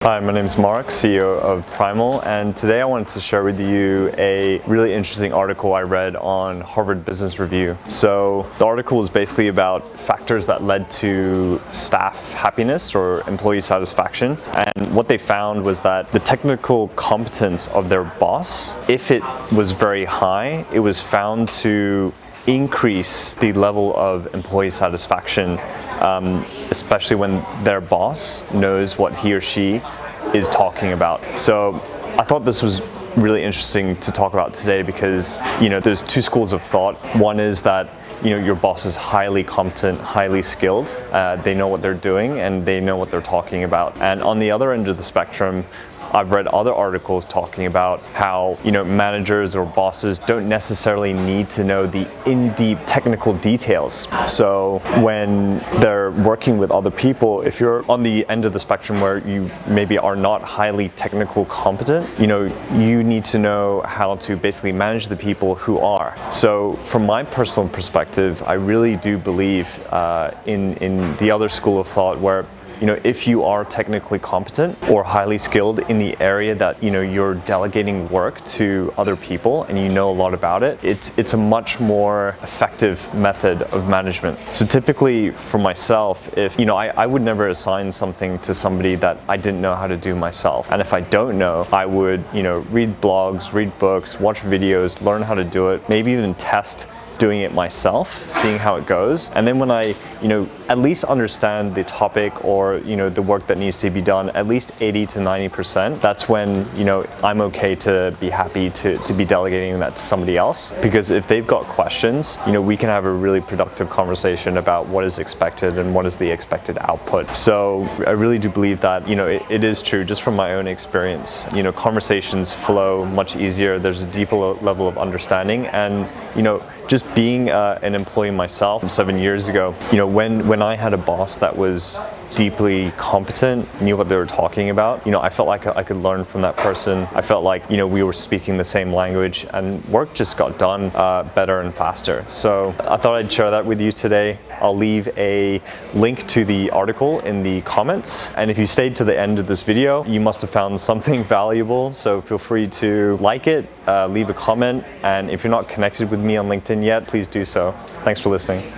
Hi, my name is Mark, CEO of Primal, and today I wanted to share with you a really interesting article I read on Harvard Business Review. So the article was basically about factors that led to staff happiness or employee satisfaction, and what they found was that the technical competence of their boss, if it was very high, it was found to increase the level of employee satisfaction, especially when their boss knows what he or she is talking about. So I thought this was really interesting to talk about today because, there's two schools of thought. One is that, your boss is highly competent, highly skilled. They know what they're doing and they know what they're talking about. And on the other end of the spectrum, I've read other articles talking about how, managers or bosses don't necessarily need to know the in-deep technical details. So when they're working with other people, if you're on the end of the spectrum where you maybe are not highly technical competent, you need to know how to basically manage the people who are. So from my personal perspective, I really do believe in the other school of thought where if you are technically competent or highly skilled in the area that you're delegating work to other people and you know a lot about it, it's a much more effective method of management. So typically for myself, if I would never assign something to somebody that I didn't know how to do myself. And if I don't know, I would read blogs, read books, watch videos, learn how to do it, maybe even test doing it myself, seeing how it goes. And then when I, at least understand the topic or, the work that needs to be done, at least 80 to 90%, that's when, I'm okay to be happy to be delegating that to somebody else. Because if they've got questions, we can have a really productive conversation about what is expected and what is the expected output. So I really do believe that, it is true, just from my own experience, conversations flow much easier. There's a deeper level of understanding and, just being an employee myself 7 years ago, when I had a boss that was deeply competent, knew what they were talking about, I felt like I could learn from that person. I felt like, we were speaking the same language and work just got done better and faster. So I thought I'd share that with you today. I'll leave a link to the article in the comments. And if you stayed to the end of this video, you must have found something valuable. So feel free to like it, leave a comment. And if you're not connected with me on LinkedIn yet, please do so. Thanks for listening.